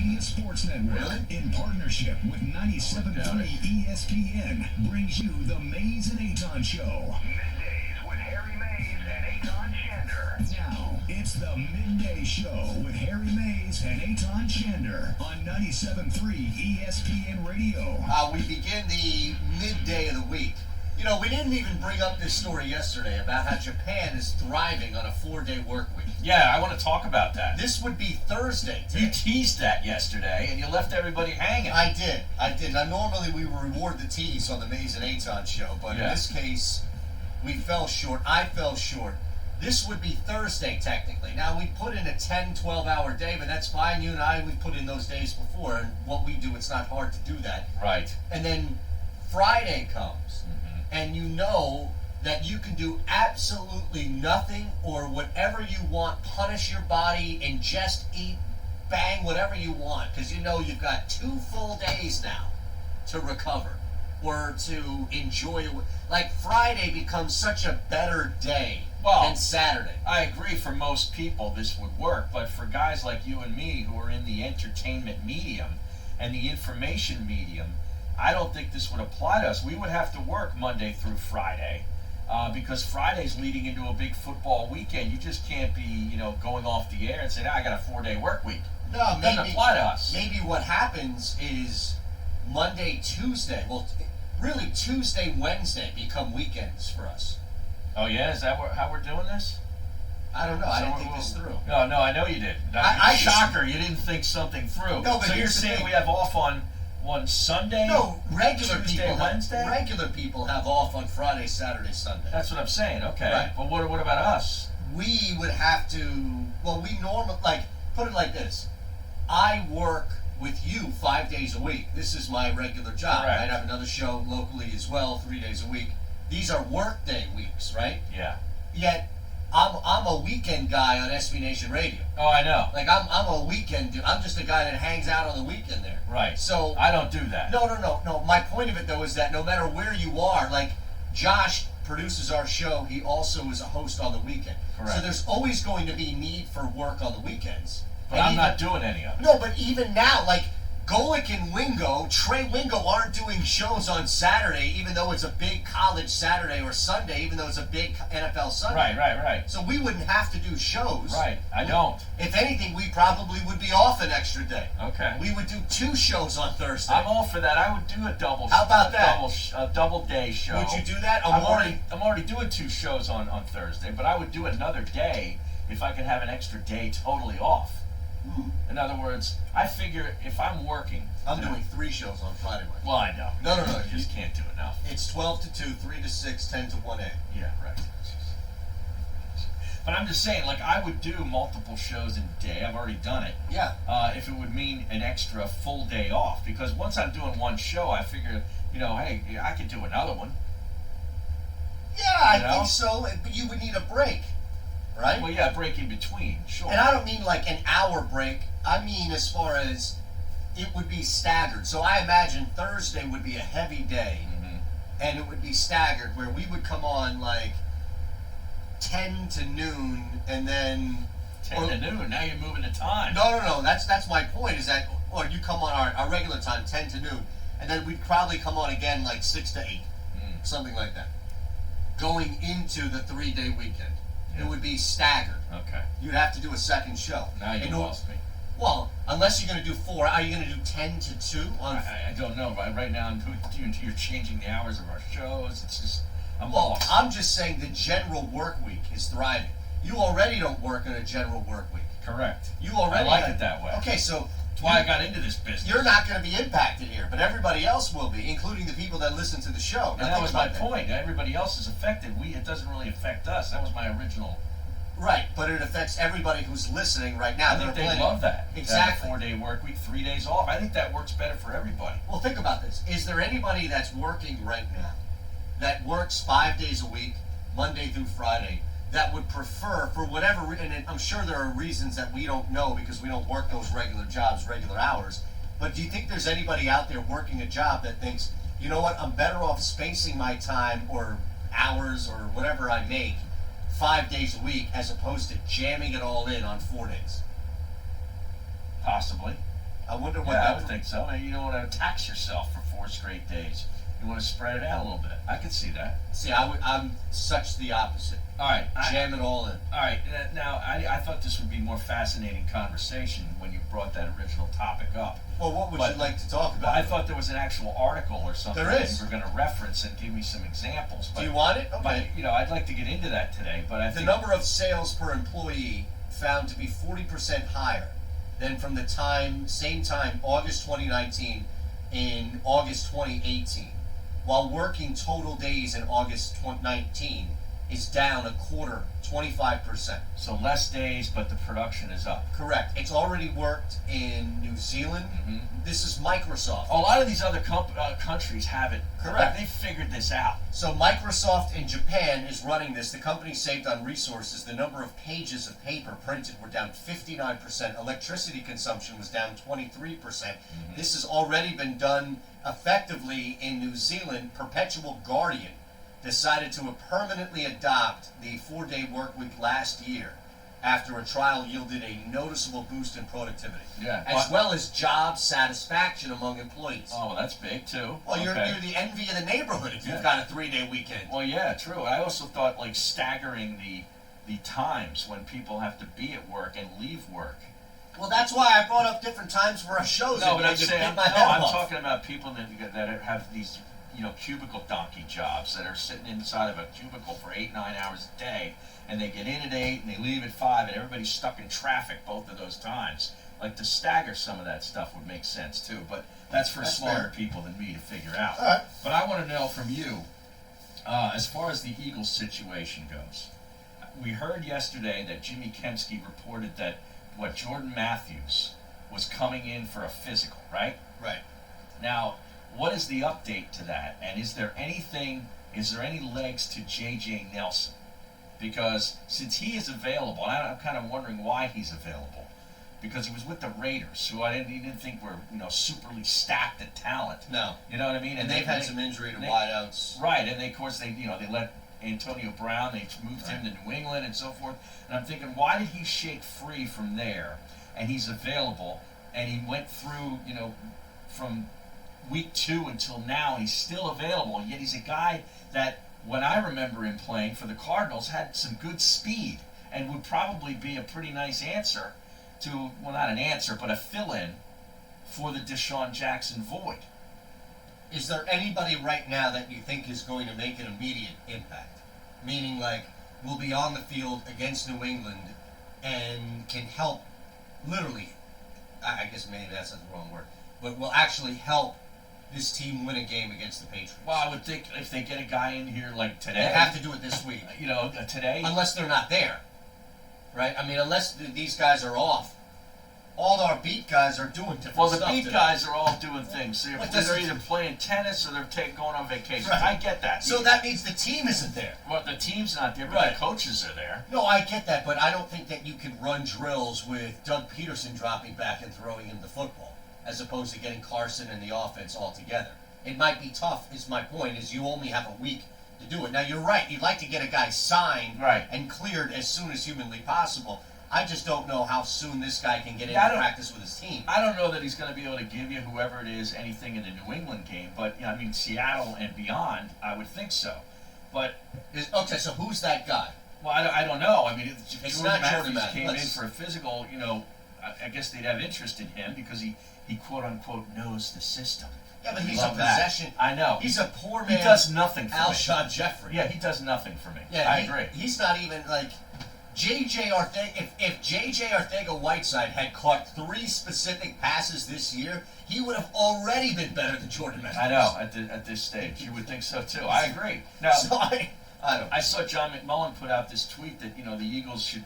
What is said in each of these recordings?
Media Sports Network, in partnership with 97.3 ESPN, brings you the Mays and Aton Show. Middays with Harry Mays and Aton Shander. Now, it's the Midday Show with Harry Mays and Aton Shander on 97.3 ESPN Radio. We begin the midday of the week. You know, we didn't even bring up this story yesterday about how Japan is thriving on a 4-day work week. Yeah, I want to talk about that. This would be Thursday today. You teased that yesterday, and you left everybody hanging. I did. Now, normally we reward the tease on the Mays and Aton show, but in this case, we fell short. I fell short. This would be Thursday, technically. Now, we put in a 10, 12-hour day, but that's fine. You and I, we've put in those days before, and what we do, it's not hard to do that. Right. And then Friday comes, and you know that you can do absolutely nothing or whatever you want, punish your body, ingest, eat, bang, whatever you want, because you know you've got 2 full days now to recover or to enjoy. Like, Friday becomes such a better day than Saturday. I agree, for most people this would work, but for guys like you and me who are in the entertainment medium and the information medium, I don't think this would apply to us. We would have to work Monday through Friday because Friday's leading into a big football weekend. You just can't be, going off the air and saying, I got a 4-day work week. No, maybe, doesn't apply to us. Maybe what happens is Monday, Tuesday, really Tuesday, Wednesday become weekends for us. Oh, yeah? Is that how we're doing this? I don't know. I didn't think this through. No, I know you didn't. Shocker, you didn't think something through. No, but so you're saying we have off on Sunday? No, Tuesday, Wednesday? Regular people have off on Friday, Saturday, Sunday. That's what I'm saying. Okay. Right. But what about us? We would have to, we normally, put it like this. I work with you 5 days a week. This is my regular job. Correct. Right? I have another show locally as well, 3 days a week. These are work day weeks, right? Yeah. Yet, I'm a weekend guy on SB Nation Radio. Oh, I know. Like, I'm a weekend dude. I'm just a guy that hangs out on the weekend there. Right. So I don't do that. No. My point of it, though, is that no matter where you are, like, Josh produces our show. He also is a host on the weekend. Correct. So there's always going to be need for work on the weekends. But I'm not doing any of it. No, but even now, like, Golick and Trey Wingo aren't doing shows on Saturday, even though it's a big college Saturday, or Sunday, even though it's a big NFL Sunday. Right. So we wouldn't have to do shows. Right, I don't. If anything, we probably would be off an extra day. Okay. We would do 2 shows on Thursday. I'm all for that. I would do a double. How about that? A double day show. Would you do that? I'm already doing 2 shows on Thursday, but I would do another day if I could have an extra day totally off. In other words, I figure if I'm working... I'm doing 3 shows on Friday night. Well, I know. No. You just can't do enough. It's 12 to 2, 3 to 6, 10 to 1 a.m. Yeah, right. But I'm just saying, like, I would do multiple shows in a day. I've already done it. Yeah. If it would mean an extra full day off. Because once I'm doing 1 show, I figure, hey, I could do another one. Yeah, I think so. But you would need a break. Right? Well, yeah, break in between, sure. And I don't mean like an hour break. I mean as far as it would be staggered. So I imagine Thursday would be a heavy day, and it would be staggered, where we would come on like 10 to noon, and then... 10 to noon? Now you're moving the time. No. That's my point, is that, or you come on our regular time, 10 to noon, and then we'd probably come on again like 6 to 8, something like that, going into the 3-day weekend. It would be staggered. Okay. You'd have to do a second show. Now you lost me. Well, unless you're going to do 4, are you going to do 10 to 2? I don't know. Right now, you're changing the hours of our shows. It's just, I'm lost. I'm just saying the general work week is thriving. You already don't work in a general work week. Correct. I like it that way. Okay, so... That's why I got into this business. You're not going to be impacted here, but everybody else will be, including the people that listen to the show. And that was my point. Everybody else is affected. It doesn't really affect us. That was my original. Right, but it affects everybody who's listening right now. I think they love that. Exactly. 4-day work week, 3 days off. I think that works better for everybody. Well, think about this. Is there anybody that's working right now that works 5 days a week, Monday through Friday, that would prefer, for whatever reason, and I'm sure there are reasons that we don't know because we don't work those regular jobs, regular hours, but do you think there's anybody out there working a job that thinks, you know what, I'm better off spacing my time or hours or whatever I make 5 days a week as opposed to jamming it all in on 4 days? Possibly. I wonder what Yeah, I that would think so. And you don't want to tax yourself for 4 straight days. You want to spread it out a little bit. I could see that. See, I'm such the opposite. All right. Jam it all in. All right. Now, I thought this would be more fascinating conversation when you brought that original topic up. Well, what would you like to talk Well, about? I thought there was an actual article or something There that is. you were going to reference and give me some examples. Do you want it? Okay. But, I'd like to get into that today. But I The think number of sales per employee found to be 40% higher than from the same time, August 2019 in August 2018. While working total days in August 2019 is down a quarter, 25%. so less days, but the production is up. Correct. It's already worked in New Zealand. Mhm. This is Microsoft. A lot of these other countries have it. Correct. They figured this out. So Microsoft in Japan is running this. The company saved on resources. The number of pages of paper printed were down 59%. Electricity consumption was down 23%. This has already been done effectively in New Zealand. Perpetual Guardian decided to permanently adopt the 4-day work week last year after a trial yielded a noticeable boost in productivity, Yeah. as well as job satisfaction among employees. Oh, well, that's big too. Well, you're Okay. the envy of the neighborhood if Yeah. you've got a 3-day weekend. Well, yeah, true. I also thought like staggering the times when people have to be at work and leave work. Well, that's why I brought up different times for our shows. No, and but I'm made you saying bit my head I'm off. talking about people that have these cubicle donkey jobs that are sitting inside of a cubicle for 8-9 hours a day, and they get in at 8 and they leave at 5, and everybody's stuck in traffic both of those times. Like to stagger some of that stuff would make sense too, but that's for That's smarter fair. people than me to figure out. All right. But I want to know from you, as far as the Eagles situation goes. We heard yesterday that Jimmy Kempski reported that Jordan Matthews was coming in for a physical, right? Right. Now, what is the update to that? And is there any legs to J.J. Nelson? Because since he is available, and I'm kind of wondering why he's available, because he was with the Raiders, who I didn't think were superly stacked at talent. No. You know what I mean? And they've had some injury to wideouts. Right, and of course they let Antonio Brown, they moved him to New England and so forth. And I'm thinking, why did he shake free from there? And he's available, and he went through, from week 2 until now, and he's still available. And yet he's a guy that, when I remember him playing for the Cardinals, had some good speed and would probably be a pretty nice answer to, well, not an answer, but a fill-in for the Deshaun Jackson void. Is there anybody right now that you think is going to make an immediate impact? Meaning, like, will be on the field against New England and can help, literally, I guess maybe that's not the wrong word, but will actually help this team win a game against the Patriots? Well, I would think if they get a guy in here like today, They have to do it this week. Today. Unless they're not there. Right? I mean, unless these guys are off. All our beat guys are doing different Well, the stuff beat today. guys are all doing things. So But they're doesn't- either playing tennis or they're going on vacation. Right. I get that. So that means the team isn't there. Well, the team's not there, but Right. the coaches are there. No, I get that, but I don't think that you can run drills with Doug Peterson dropping back and throwing him the football, as opposed to getting Carson in the offense altogether. It might be tough, is my point, is you only have a week to do it. Now, you're right. You'd like to get a guy signed Right. and cleared as soon as humanly possible. I just don't know how soon this guy can get Yeah, I into don't- practice with his team. I don't know that he's going to be able to give you, whoever it is, anything in the New England game, but Seattle and beyond, I would think so. But Okay, so who's that guy? well, I don't know. I mean, if It's Jordan not Jordan Matthews came in Matthews. for a physical, I guess they'd have interest in him because he quote unquote knows the system. Yeah, but he's a Love that. possession. I know. He's a poor He man. does nothing for me. Alshon Jeffrey. Yeah, he does nothing for me. Yeah, I agree. He's not even like JJ Arthega. If JJ Arthega-Whiteside had caught 3 specific passes this year, he would have already been better than Jordan Matthews. I know. At this stage, you would think so too. I agree. Now, So I don't. I saw John McMullen put out this tweet that the Eagles should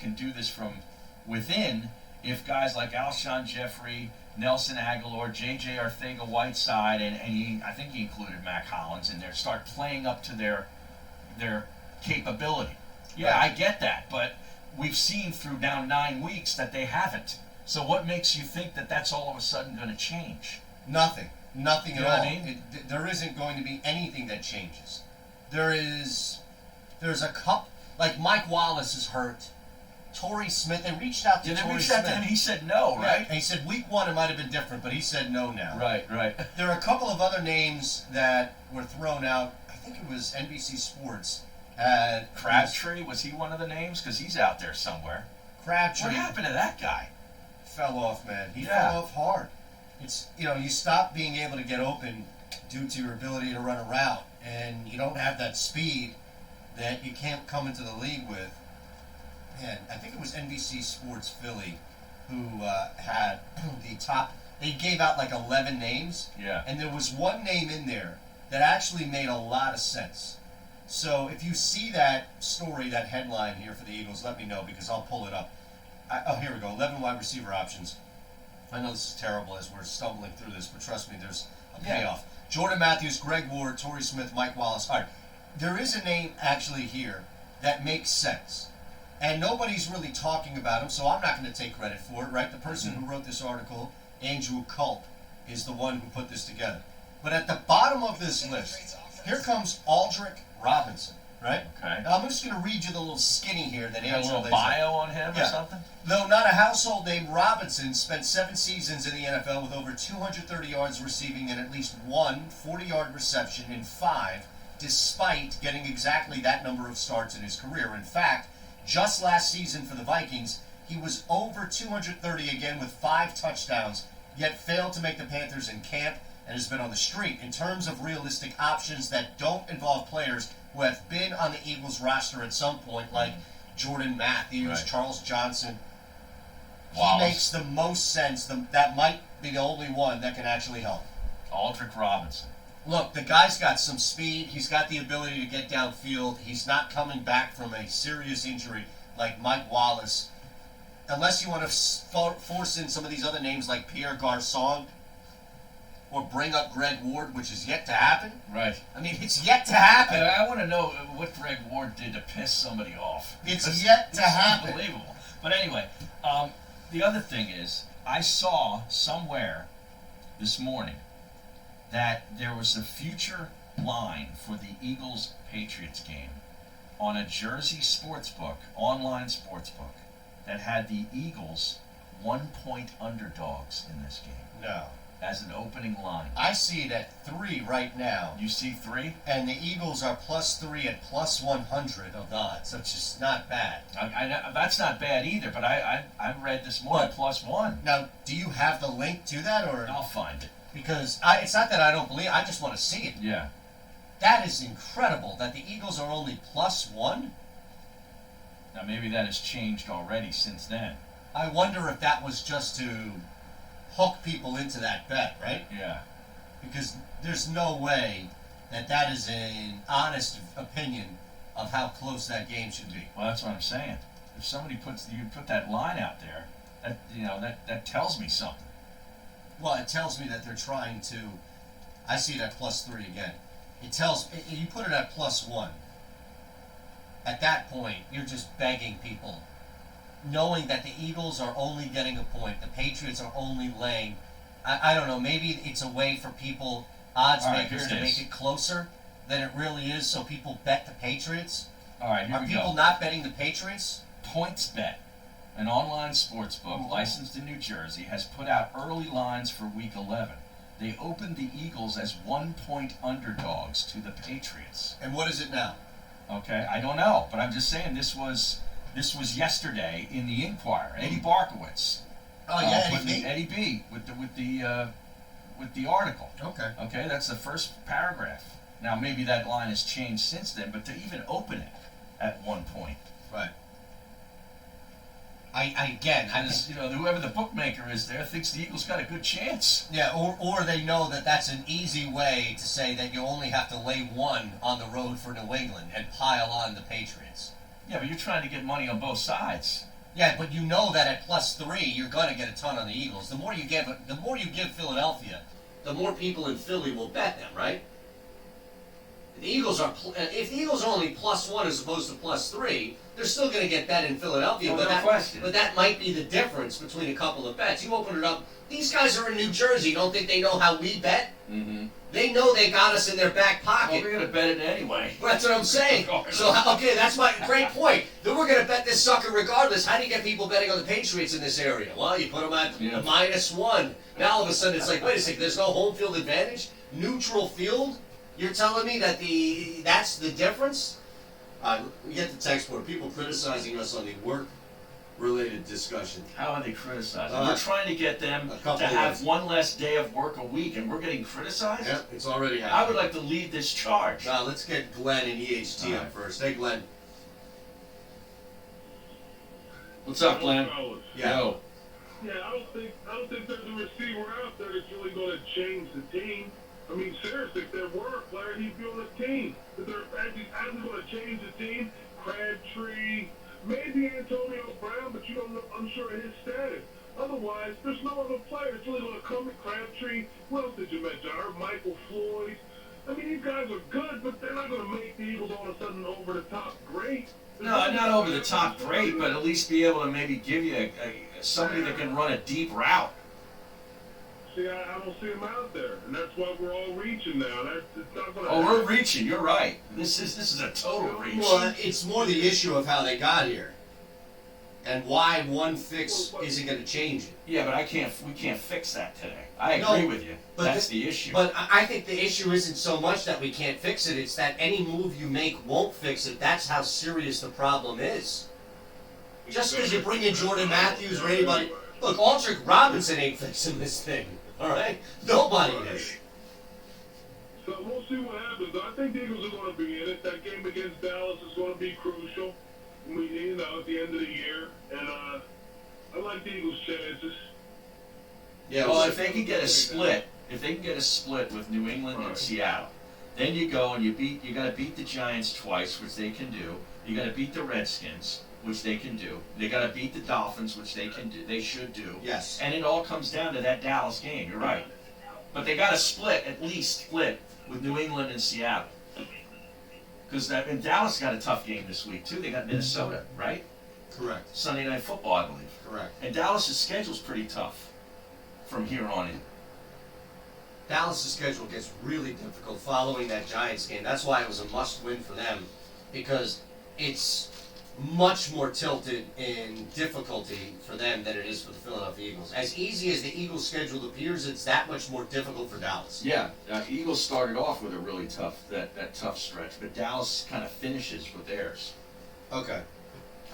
can do this from within if guys like Alshon Jeffrey, Nelson Aguilar, J.J. Arthega-Whiteside, and I think he included Mac Hollins in there, start playing up to their capability. Yeah, Right. I get that, but we've seen through now 9 weeks that they haven't. So what makes you think that that's all of a sudden going to change? Nothing You at know all. what I mean? There isn't going to be anything that changes. There's a cup, like Mike Wallace is hurt, Torrey Smith. They reached out to Yeah, they Torrey reached out Smith. to him. He said no, Yeah, right? and he said week one it might have been different, but he said no now. Right. There are a couple of other names that were thrown out. I think it was NBC Sports. Crabtree, was he one of the names? Because he's out there somewhere. Crabtree What happened to that guy? fell off, man. He Yeah. fell off hard. It's, you stop being able to get open due to your ability to run a route, and you don't have that speed that you can't come into the league with. Man, I think it was NBC Sports Philly who had the top. They gave out like 11 names, Yeah. and there was one name in there that actually made a lot of sense. So if you see that story, that headline here for the Eagles, let me know because I'll pull it up. Here we go. 11 wide receiver options. I know this is terrible as we're stumbling through this, but trust me, there's a payoff. Jordan Matthews, Greg Ward, Torrey Smith, Mike Wallace. All right, there is a name actually here that makes sense. And nobody's really talking about him, so I'm not going to take credit for it, right? The person who wrote this article, Andrew Culp, is the one who put this together. But at the bottom of this list, here comes Aldrick Robinson, right? Okay. Now, I'm just going to read you the little skinny here that You got a Andrew little lays bio on him or Yeah. something? Though not a household name, Robinson spent 7 seasons in the NFL with over 230 yards receiving and at least one 40-yard reception in 5, despite getting exactly that number of starts in his career. In fact, just last season for the Vikings, he was over 230 again with 5 touchdowns, yet failed to make the Panthers in camp and has been on the street. In terms of realistic options that don't involve players who have been on the Eagles roster at some point, like Jordan Matthews, Right. Charles Johnson, Wallace. he makes the most sense. That might be the only one that can actually help. Aldrick Robinson. Look, the guy's got some speed. He's got the ability to get downfield. He's not coming back from a serious injury like Mike Wallace. Unless you want to force in some of these other names like Pierre Garçon or bring up Greg Ward, which is yet to happen. Right. I mean, it's yet to happen. I want to know what Greg Ward did to piss somebody off. It's Because yet to it's happen. Unbelievable. But anyway, the other thing is, I saw somewhere this morning that there was a future line for the Eagles-Patriots game on a Jersey sportsbook, online sportsbook, that had the Eagles 1-point underdogs in this game No. as an opening line. I see it at 3 right now. You see 3? And the Eagles are +3 at +100 of odds, which is not bad. That's not bad either, but I read this morning What? +1. Now, do you have the link to that, or I'll find it. because it's not that I don't believe, I just want to see it. Yeah. That is incredible that the Eagles are only +1. Now maybe that has changed already since then. I wonder if that was just to hook people into that bet, right? Yeah. Because there's no way that is an honest opinion of how close that game should be. Well, that's what I'm saying. If somebody put that line out there, that tells me something. Well, it tells me that they're trying to. I see it at +3 again. You put it at +1. At that point, you're just begging people, knowing that the Eagles are only getting a point, the Patriots are only laying. I don't know. Maybe it's a way for people, odds All right, makers, here to it is. make it closer than it really is, so people bet the Patriots. All right, here Are we people go. not betting the Patriots? PointsBet, an online sportsbook licensed in New Jersey, has put out early lines for Week 11. They opened the Eagles as 1-point underdogs to the Patriots. And what is it now? Okay, I don't know, but I'm just saying this was yesterday in the Inquirer. Eddie Barkowitz. Oh yeah, put Eddie B. Eddie B. with the article. Okay. Okay, that's the first paragraph. Now maybe that line has changed since then, but to even open it at 1 point, Right. I think, because whoever the bookmaker is there thinks the Eagles got a good chance. yeah, or they know that that's an easy way to say that you only have to lay 1 on the road for New England and pile on the Patriots. Yeah, but you're trying to get money on both sides. Yeah, but you know that at +3 you're going to get a ton on the Eagles. The more you give Philadelphia, the more people in Philly will bet them, right? The Eagles are if the Eagles are only +1 as opposed to +3, they're still going to get bet in Philadelphia. No, but no question. But that might be the difference between a couple of bets. You open it up. These guys are in New Jersey. You don't think they know how we bet? Mm-hmm. They know they got us in their back Well, pocket. we're gonna bet it anyway. That's what I'm saying. So, okay, that's my great point. Then we're going to bet this sucker regardless. How do you get people betting on the Patriots in this area? Well, you put them at -1. Now all of a sudden it's like, wait a second, there's no home field advantage? Neutral field? You're telling me that that's the difference? We get the text board. People criticizing us on the work-related discussion. How are they criticizing? We're trying to get them to have one less day of work a week, and we're getting criticized? Yep, it's already happening. I would like to lead this charge. Now, let's get Glenn and EHT up first. Hey, Glenn. What's up, Glenn? Yeah. Yo. Yeah, I don't think there's a receiver out there that's really going to change the team. I mean, seriously, if there were a player, he'd be on the team. If they're actually going to change the team, Crabtree, maybe Antonio Brown, but you don't know, I'm sure of his status. Otherwise, there's no other player that's really going to come at Crabtree. What else did you mention? I heard Michael Floyd. I mean, these guys are good, but they're not going to make the Eagles all of a sudden over the top great. No, not over the top great, but at least be able to maybe give you somebody that can run a deep route. See, I don't see him out there, and that's why we're all reaching now. It's not gonna Oh, we're reaching. You're right. This is a total reach. Well, it's more the issue of how they got here, and why one fix isn't going to change it. Yeah, but we can't fix that today. I agree with you. But That's the issue. But I think the issue isn't so much that we can't fix it; it's that any move you make won't fix it. That's how serious the problem is. Just because you bring in Jordan Matthews or anybody, look, Aldrick Robinson ain't fixing this thing. All right, nobody is. So we'll see what happens. I think the Eagles are going to be in it. That game against Dallas is going to be crucial. At the end of the year, and I like the Eagles' chances. Yeah. Well, if they can get a split, with New England and Seattle, then you go and you got to beat the Giants twice, which they can do. You got to beat the Redskins, which they can do. They got to beat the Dolphins, which they can do. They should do. Yes. And it all comes down to that Dallas game. You're right. But they got to at least split with New England and Seattle. Because Dallas got a tough game this week too. They got Minnesota, right? Correct. Sunday Night Football, I believe. Correct. And Dallas' schedule's pretty tough from here on in. Dallas' schedule gets really difficult following that Giants game. That's why it was a must-win for them, because it's much more tilted in difficulty for them than it is for the Philadelphia Eagles. As easy as the Eagles' schedule appears, it's that much more difficult for Dallas. Yeah, Eagles started off with a really tough that tough stretch, but Dallas kind of finishes with theirs. Okay.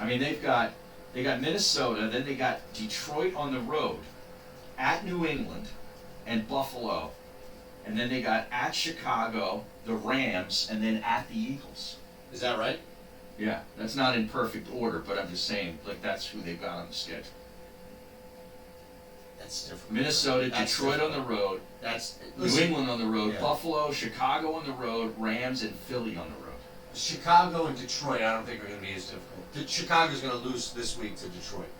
I mean, they got Minnesota, then they got Detroit on the road, at New England, and Buffalo, and then they got at Chicago, the Rams, and then at the Eagles. Is that right? Yeah, that's not in perfect order, but I'm just saying, like, that's who they've got on the schedule. That's different. Minnesota, That's Detroit different. on the road, New England on the road, Yeah. Buffalo, Chicago on the road, Rams, and Philly on the road. Chicago and Detroit, I don't think are going to be as difficult. Chicago's going to lose this week to Detroit.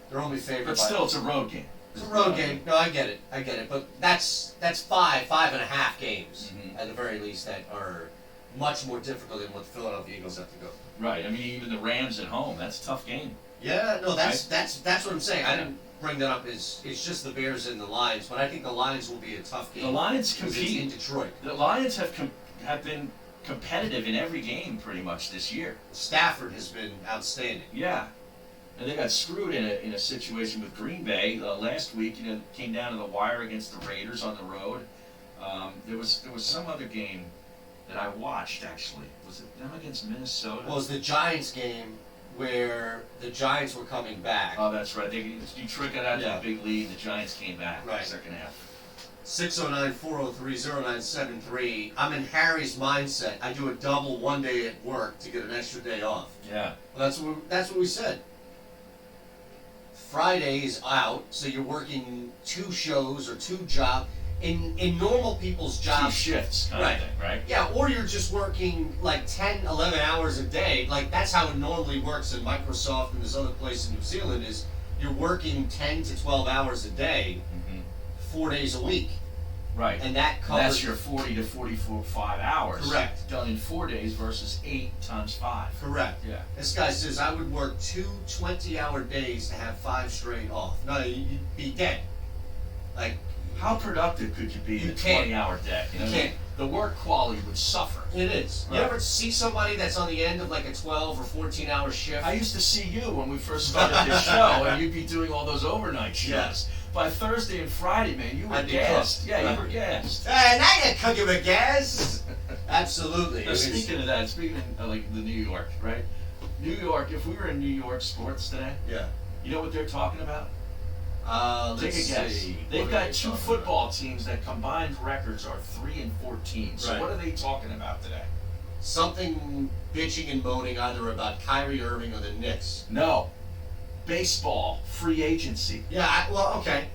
They're only favored But by... still, it's a road game. It's a road game. No, I get it. But that's 5.5 games at the very least that are much more difficult than what the Philadelphia Eagles have to go. Right. I mean, even the Rams at home, that's a tough game. Yeah, no, that's what I'm saying. I didn't bring that up. It's just the Bears and the Lions, but I think the Lions will be a tough game. The Lions because compete it's in Detroit. The Lions have been competitive in every game pretty much this year. Stafford has been outstanding. Yeah. And they got screwed in a situation with Green Bay last week. Came down to the wire against the Raiders on the road. There was some other game that I watched actually. Was it them against Minnesota? Well, it was the Giants game where the Giants were coming back. Oh, that's right. Detroit got out to a big lead, and the Giants came back in the Right. second half. 609-403-0973. I'm in Harry's mindset. I do a double one day at work to get an extra day off. Yeah. Well, that's what we said. Friday is out, so you're working 2 shows or 2 jobs. In normal people's 2 jobs, shifts kind of thing, right? yeah, or you're just working like 10, 11 hours a day. Like, that's how it normally works in Microsoft and this other place in New Zealand is you're working 10 to 12 hours a day, 4 days a week. Right. And that covers. That's your 40 to 45 hours. Correct. Done in 4 days versus 8 times 5. Correct. Yeah. This guy says I would work 2 20-hour days to have 5 straight off. No, you'd be dead. Like, How productive could you be in You a can't. 20-hour day? You can't. The work quality would suffer. it is. You Right. ever see somebody that's on the end of like a 12 or 14-hour shift? I used to see you when we first started this show, and you'd be doing all those overnight shows. Yes. By Thursday and Friday, man, you were I'd be gassed. cooked. Yeah, Right. you were gassed. Hey, now you're cooking with gas. Absolutely. Now, speaking of that, speaking of like the New York, right? New York, if we were in New York sports today, Yeah. you know what they're talking about? Let's Take a guess. see. They've What are got they 2 talking football teams that combined records are 3-14. So Right. what are they talking about today? about? Something bitching and moaning either about Kyrie Irving or the Knicks. No. Baseball, free agency. Yeah, well, okay.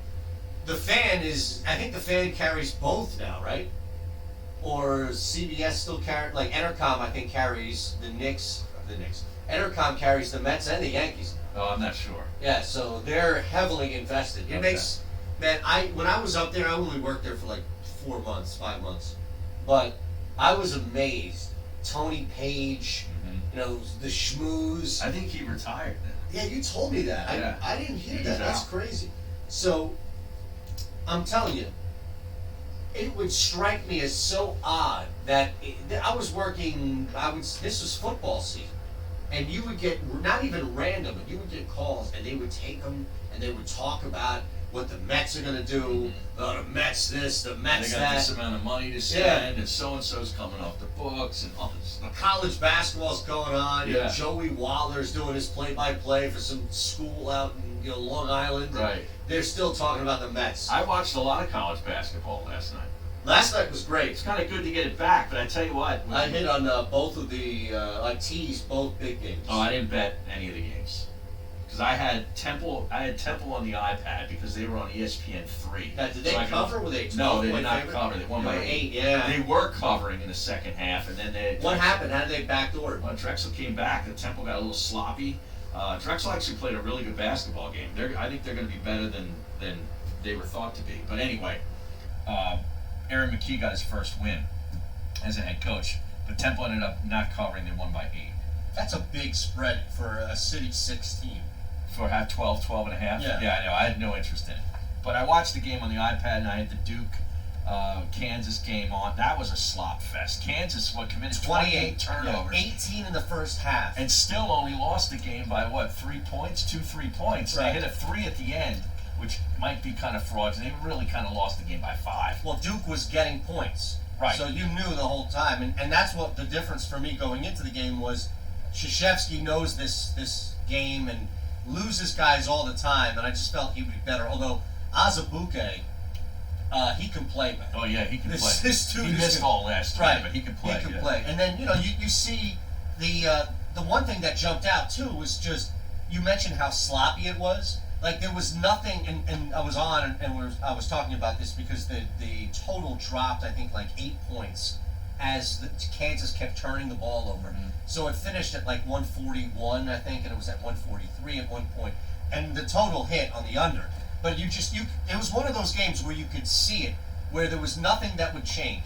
I think the fan carries both now, right? Or CBS still carry, like Entercom I think carries the Knicks. Entercom carries the Mets and the Yankees. Oh, I'm not sure. Yeah, so they're heavily invested. It Okay. makes, man, when I was up there, I only worked there for like 4 months, 5 months. But I was amazed. Tony Page, the schmooze. I think he retired now. Yeah, you told me that. Yeah. I didn't hear He's that. That's out. crazy. So, I'm telling you, it would strike me as so odd that I was working. This was football season, and you would get not even random, but you would get calls, and they would take them and they would talk about what the Mets are gonna do. The Mets this, the Mets They got that. this amount of money to spend, and so-and-so's coming off the books, and all this stuff. College basketball's going on. Yeah. Joey Waller's doing his play-by-play for some school out in Long Island. and Right. They're still talking about the Mets. I watched a lot of college basketball last night. Last night was great. It's kind of good to get it back, but I tell you what. I hit on both of the. I teased both big games. Oh, I didn't bet any of the games. Because I had Temple on the iPad because they were on ESPN 3. Now, did they So I could- cover? Were they? No, they 12 did not favorite? cover. They won by 8. Yeah. They were covering in the second half, and then they. What happened? How did they backdoor it? Well, Drexel came back. The Temple got a little sloppy. Drexel actually played a really good basketball game. I think they're going to be better than they were thought to be. But anyway, Aaron McKee got his first win as a head coach. But Temple ended up not covering. They won by 8. That's a big spread for a City 6 team. For half 12 and a half? Yeah. I know. I had no interest in it. But I watched the game on the iPad, and I had the Duke Kansas game on. That was a slop fest. Kansas committed 28 turnovers. 18 in the first half. And still only lost the game by what, 3 points? 3 points. Right. They hit a 3 at the end, which might be kind of fraudulent. They really kind of lost the game by 5. Well, Duke was getting points. Right. So you knew the whole time. And that's what the difference for me going into the game was. Krzyzewski knows this game and loses guys all the time, and I just felt he would be better. Although Azubuike, he can play, man. Oh yeah, he can play. This dude he is missed good. all last year, Right. but he can play. He can yeah. play. And then you see the one thing that jumped out too was just you mentioned how sloppy it was. Like there was nothing, and I was on and I was talking about this because the total dropped I think like 8 points as Kansas kept turning the ball over. Mhm. So it finished at like 141 I think, and it was at 143 at one point, and the total hit on the under. But it was one of those games where you could see it, where there was nothing that would change.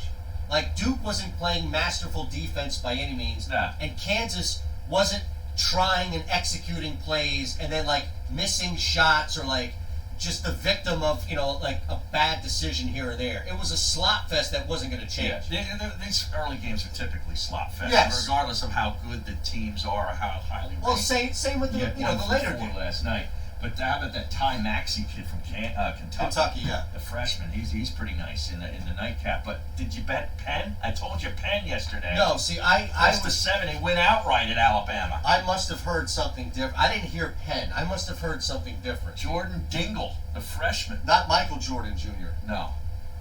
Like Duke wasn't playing masterful defense by any means, Nah. and Kansas wasn't trying and executing plays and then like missing shots or like just the victim of like a bad decision here or there. It was a slop fest that wasn't going to change. Yeah, these early games are typically slop fest, Yes. regardless of how good the teams are or how highly Well, ranked. same with the Yeah, the later game. last night. But how about that Ty Maxey kid from Kentucky? Kentucky, yeah. The freshman. He's pretty nice in the nightcap. But did you bet Penn? I told you Penn yesterday. No, see, I Plus was. the 7. They went outright at Alabama. I must have heard something different. I didn't hear Penn. I must have heard something different. Jordan Dingle, the freshman. Not Michael Jordan Jr. No.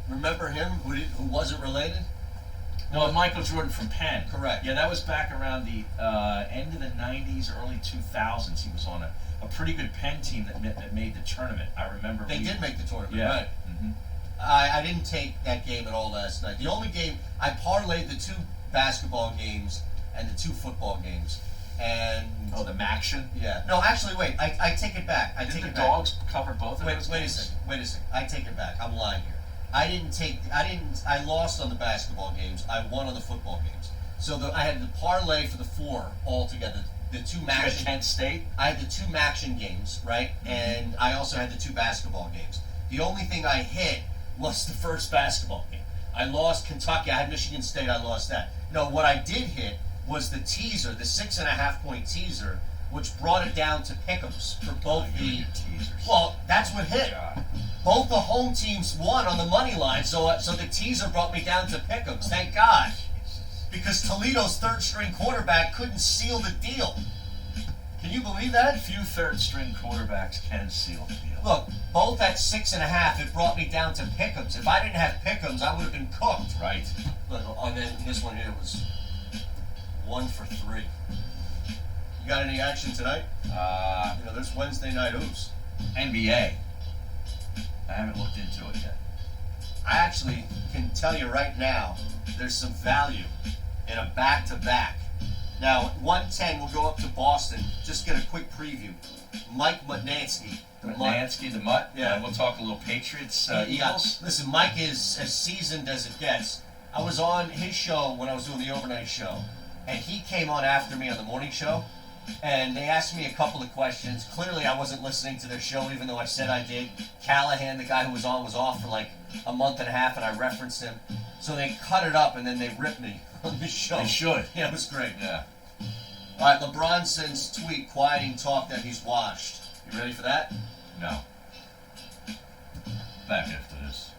Remember him? Who wasn't related? No, Michael Jordan from Penn. Correct. Yeah, that was back around the end of the 90s, early 2000s. He was on a pretty good Penn team that made the tournament. I remember. They did make the tournament, Yeah. right? Mm-hmm. I didn't take that game at all last night. The only game I parlayed the 2 basketball games and the 2 football games, and Oh, the Maction. yeah. No, actually, wait. I take it back. I Did take the it back. Dogs cover both of Wait those a games? second. Wait a second. I take it back. I'm lying here. I lost on the basketball games. I won on the football games. So I had the parlay for the 4 altogether. The 2 You match. had Kent State? I had the 2 matching games, right? And I also had the 2 basketball games. The only thing I hit was the first basketball game. I lost Kentucky. I had Michigan State. I lost that. No, what I did hit was the teaser, the 6.5 point teaser, which brought it down to pick'ems for both the. Well, that's what hit. God. Both the home teams won on the money line, so the teaser brought me down to pick'ems. Thank God, because Toledo's third-string quarterback couldn't seal the deal. Can you believe that? Few third-string quarterbacks can seal the deal. Look, both at 6.5, it brought me down to pick'ems. If I didn't have pick'ems, I would have been cooked. Right. But and then this one here was 1 for 3. You got any action tonight? There's Wednesday night hoops. NBA. I haven't looked into it yet. I actually can tell you right now, there's some value in a back-to-back. Now, 110 will go up to Boston. Just get a quick preview. Mike Mutnansky. The Mutt? Yeah. We'll talk a little Patriots, Eagles. Listen, Mike is as seasoned as it gets. I was on his show when I was doing the overnight show, and he came on after me on the morning show, and they asked me a couple of questions. Clearly, I wasn't listening to their show, even though I said I did. Callahan, the guy who was on, was off for like a month and a half, and I referenced him. So they cut it up, and then they ripped me on the show. They should. Yeah, it was great. Yeah. All right, LeBron sends tweet quieting talk that he's washed. You ready for that? No. Back after this.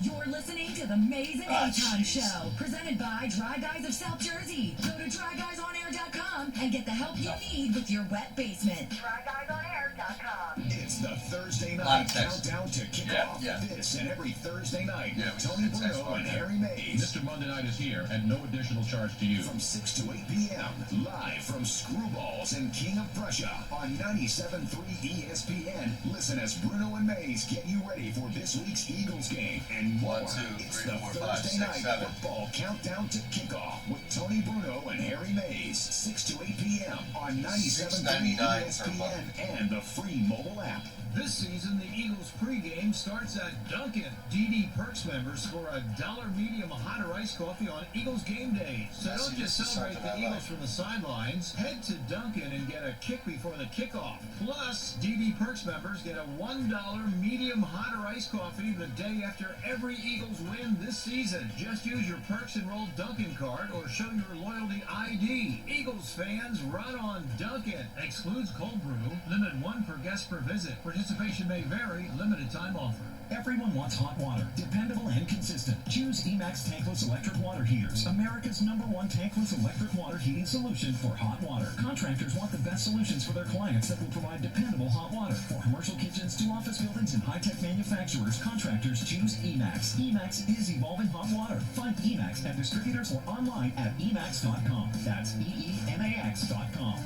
You're listening to the Maze and Aton jeez. Show, presented by Dry Guys of South Jersey. Go to dryguysonair.com and get the help you need with your wet basement. DryGuysOnAir.com. It's the Thursday Lot night of text. countdown to kick Yeah, off. yeah. This and every Thursday night, Yeah, we Tony just text Bruno on and there. Harry Mays. Mr. Monday Night is here at no additional charge to you. From 6 to 8 p.m., live from Screwballs and King of Prussia on 97.3 ESPN. Listen as Bruno and Mays get you ready for this week's Eagles game and more. 1, 2, It's 3, the 4, 5, Thursday 6, night 7. football countdown to kickoff with Tony Bruno and Harry Mays. 6 to 8 p.m. on 97.3 $6.99 per ESPN month. and the free mobile app. This season, the Eagles pregame starts at Dunkin'. DD Perks members score a $1 medium hot or iced coffee on Eagles game day. So Yeah, don't see, just this is celebrate something the I Eagles like. from the sidelines. Head to Dunkin' and get a kick before the kickoff. Plus, DD Perks members get a $1 medium hot or iced coffee the day after every Eagles win this season. Just use your Perks enrolled Dunkin' card or show your loyalty ID. Eagles fans, run on Dunkin'. Excludes cold brew. Limit 1 per guest per visit. Participation may vary. Limited time offer. Everyone wants hot water, dependable and consistent. Choose Emax tankless electric water heaters, America's #1 tankless electric water heating solution for hot water. Contractors want the best solutions for their clients that will provide dependable hot water. For commercial kitchens to office buildings and high-tech manufacturers, contractors choose Emax. Emax is evolving hot water. Find Emax at distributors or online at emax.com. That's EEMAX.com.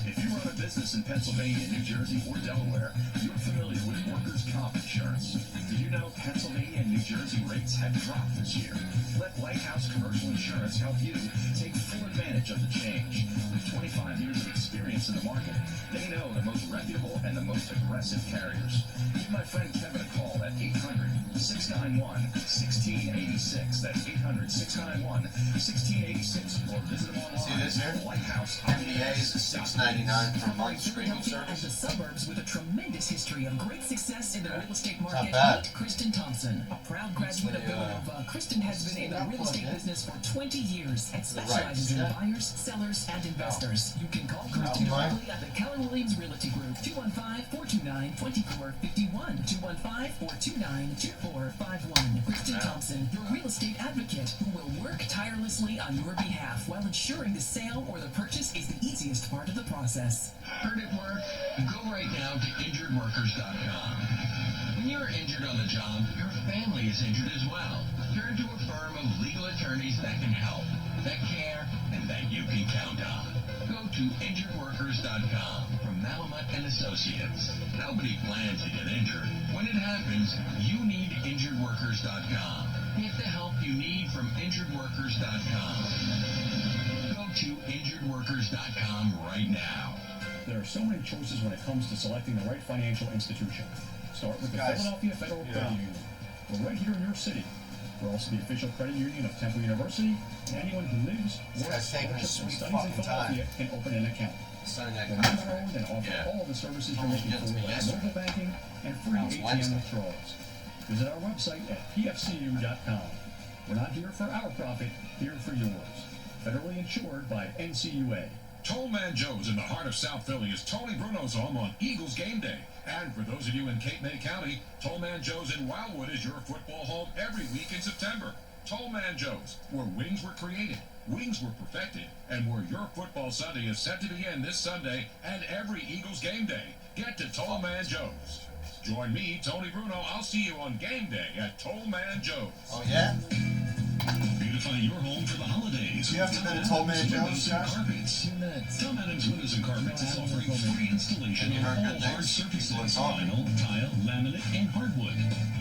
If you run a business in Pennsylvania, New Jersey, or Delaware, you're familiar with workers' comp insurance. Did you know Pennsylvania and New Jersey rates have dropped this year? Let Lighthouse Commercial Insurance help you take full advantage of the change. With 25 years of experience in the market, they know the most reputable and the most aggressive carriers. Give my friend Kevin a call at 800-691-1686. That's 800-691-1686. Or visit them online. See this here? Lighthouse NBA is $6.99 per month streaming Philadelphia and the service. suburbs with a tremendous history of great success in the real estate Not market. bad. Meet Kristen Thompson, a proud graduate of It's a, Villanova. Kristen has been in the real estate business for 20 years and specializes in Yeah. buyers, sellers, and investors. You can call Kristen Mine. directly at the Keller Williams Realty Group, 215-429-2451, 215-429-2451. Kristen Thompson, your real estate advocate who will work tirelessly on your behalf while ensuring the sale or the purchase is the easiest part of the process. Heard it work? Go right now to injuredworkers.com. When you're injured on the job, your family is injured as well. Turn to a firm of legal attorneys that can help, that care, and that you can count on. Go to injuredworkers.com from Malamut and Associates. Nobody plans to get injured. When it happens, you need injuredworkers.com. Get the help you need from injuredworkers.com. Go to injuredworkers.com. EngineWorkers.com right now. There are so many choices when it comes to selecting the right financial institution. Start with the Guys, Philadelphia Federal Credit Union. We're right here in your city. We're also the official credit union of Temple University, and anyone who lives, works, taking his worships, and sweet studies in fucking time. Philadelphia can open an account. Signing that We're contract. member-owned and offer Yeah. all the services you're Almost looking gets for, me like yesterday. mobile banking and free That was ATM Wednesday. withdrawals. Visit our website at pfcu.com. We're not here for our profit, here for yours. Federally insured by NCUA. Tollman Joe's in the heart of South Philly is Tony Bruno's home on Eagles game day. And for those of you in Cape May County, Tollman Joe's in Wildwood is your football home every week in September. Tollman Joe's, where wings were created, wings were perfected, and where your football Sunday is set to begin this Sunday and every Eagles game day. Get to Tollman Joe's. Join me, Tony Bruno. I'll see you on game day at Tollman Joe's. Oh, yeah? Beautify your home for the holidays. You have to been to Tollman Joe's, Josh? Carpets. Tom Adams Windows and Carpets is offering free installation Have you of heard all good hard things? surfaces, People are talking. vinyl, tile, laminate, and hardwood.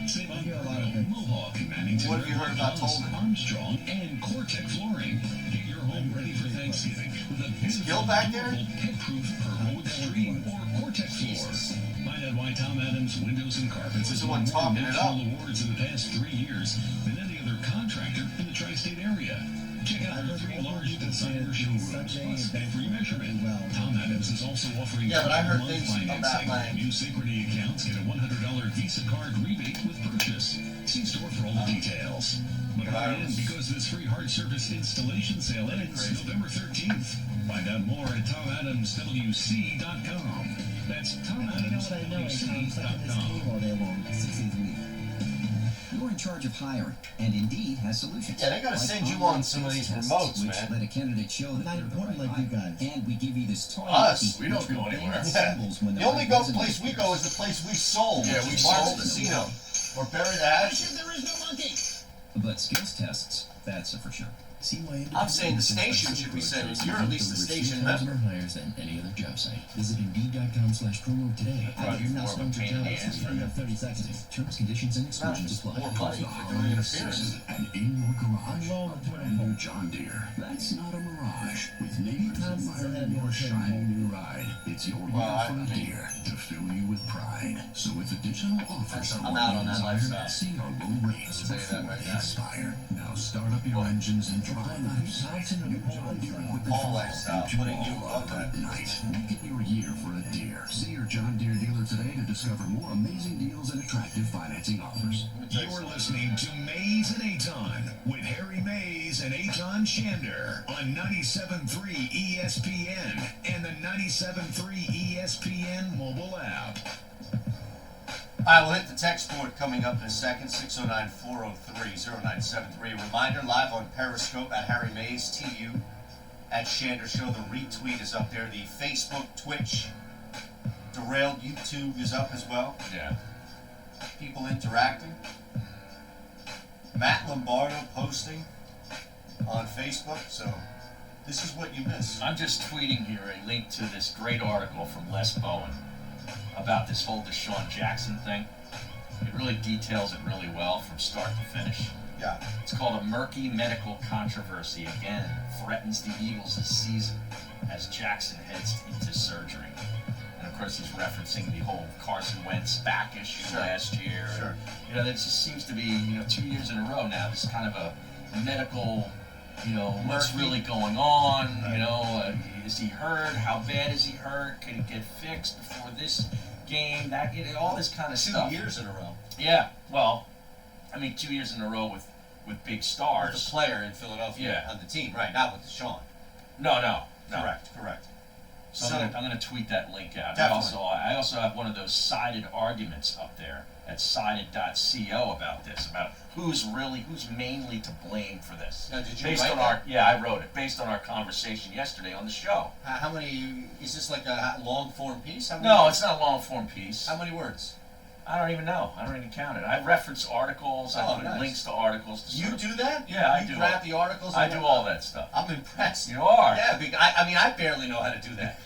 Save on Burrow, Mohawk, Mannington, What have you heard about Thomas, Tollman? Armstrong, and Cortec flooring. Get your home ready for Thanksgiving with a Is Gil beautiful, back there? durable, pet-proof Purple Extreme or Cortec floor. Find out why Tom Adams Windows and Carpets Who's has the one won more talking it up? national awards in the past 3 years than any other contractor in the tri-state area. Check out our 3 large designer showrooms, plus free measurement. Tom Adams is also offering Yeah, but I heard 12-month things about financing. my- New Synchrony accounts get a $100 Visa card rebate with purchase. See store for all the details. But hurry in because this free hard surface installation sale ends November 13th. Find out more at TomAdamsWC.com. That's TomAdamsWC.com. all day long, 6 days a week. You're in charge of hiring, and Indeed has solutions. Yeah, they gotta Like send you online on some of these skills remotes, tests, which man. let a candidate show that Not they're the important right like you hire. guys. And we give you this toy. Us, we don't go anywhere. Yeah. When The only place we go is the place we sold. Yeah, which we is Bar's sold it. Casino. Or Bury the Hatchet. There is no monkey. But skills tests, that's a for sure. See my I'm saying the station should be sending. You're at least a station member. hires than any other job site. Visit Indeed.com/promo today. Probably more of a pain in the ass for You have 30 seconds. Terms, conditions, and exclusions apply. More money for doing interference. And in your garage, low a brand new John Deere. That's not a mirage. With neighbors Times admiring your shiny new ride, it's your year Well, for a Deere to fill you with pride. So with additional offers I'm out on that lifestyle. see our low rates I'll tell you that before right they now. expire. Now start up your engines and drive nice. Thompson and New John Deere equipment All fall lifestyle, into putting you all up of at at night. Make it your year for a Deere. See your John Deere dealer today to discover more amazing deals and attractive financing offers. You're listening to Mays and Aton with Harry Mays and Aton Shander on 97.3 ESPN and the 97.3 ESPN mobile app. I will hit the text board coming up in a second, 609-403-0973. Reminder, live on Periscope at Harry Mays, TU, at Shander Show. The retweet is up there. The Facebook, Twitch, Derailed, YouTube is up as well. Yeah. People interacting. Matt Lombardo posting on Facebook. So this is what you miss. I'm just tweeting here a link to this great article from Les Bowen about this whole Deshaun Jackson thing. It really details it really well from start to finish. Yeah. It's called A Murky Medical Controversy Again Threatens the Eagles this season as Jackson heads into surgery. And of course he's referencing the whole Carson Wentz back issue Sure. last year. Sure. You know, that just seems to be, 2 years in a row now, this kind of a medical, what's Murky. really going on, is he hurt? How bad is he hurt? Can he get fixed before this game? That, all this kind of 2 stuff. years in a row. Yeah, well, 2 years in a row with big With stars. a player in Philadelphia Yeah. on the team, right? Not with Deshaun. No. Correct. So I'm gonna tweet that link out. Definitely. I also have one of those sided arguments up there at sided.co about this, about who's mainly to blame for this. Now, did you based write on that? I wrote it based on our conversation yesterday on the show. How many? Is this like a long form piece? How many No, words? it's not a long form piece. How many words? I don't even know. I don't even count it. I reference articles. I Oh, put nice. links to articles. To You sort of- do that? Yeah, I you do. grab the articles. I and do then- all that stuff. I'm impressed. You are. Yeah, I barely know how to do that.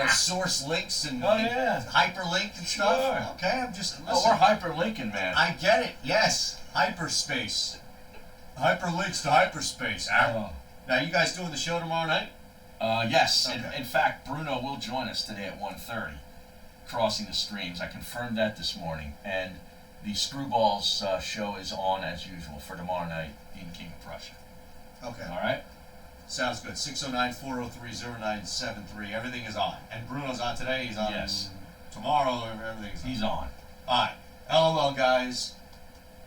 Source links and, Oh, yeah. and hyperlink and stuff. Sure. Okay, I'm just. Oh, Listen, we're hyperlinking, man. I get it. Yes, hyperspace. Hyperlinks to hyperspace. Oh. Now, you guys doing the show tomorrow night? Yes. Okay. In fact, Bruno will join us today at 1:30, crossing the streams. I confirmed that this morning, and the Screwballs show is on as usual for tomorrow night in King of Prussia. Okay. All right. Sounds good. 609-403-0973. Everything is on. And Bruno's on today. He's on Yes. tomorrow. Everything's on. He's on. All right. LOL, guys.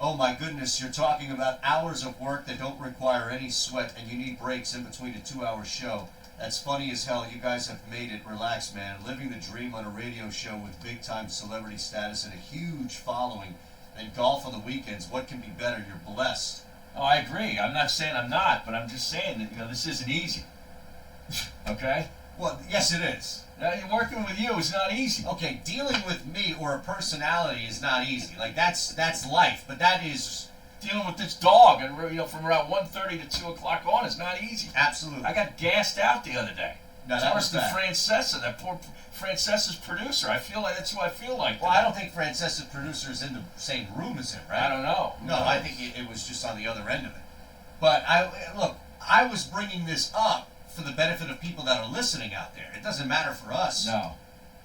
Oh my goodness, you're talking about hours of work that don't require any sweat and you need breaks in between a 2-hour show. That's funny as hell. You guys have made it. Relax, man. Living the dream on a radio show with big-time celebrity status and a huge following and golf on the weekends. What can be better? You're blessed. Oh, I agree. I'm not saying I'm not, but I'm just saying that this isn't easy. Okay? Well, yes, it is. Working with you is not easy. Okay, dealing with me or a personality is not easy. Like that's life, but that is Dealing with this dog, and from around 1:30 to 2 o'clock on is not easy. absolutely. I got gassed out the other day. No, that was Worse than bad. Francesa, that poor Francesa's producer. I feel like that's who I feel like. Well, I don't think Francesa's producer is in the same room as him, right? I don't know. No, I think it was just on the other end of it. But I was bringing this up for the benefit of people that are listening out there. It doesn't matter for us. No.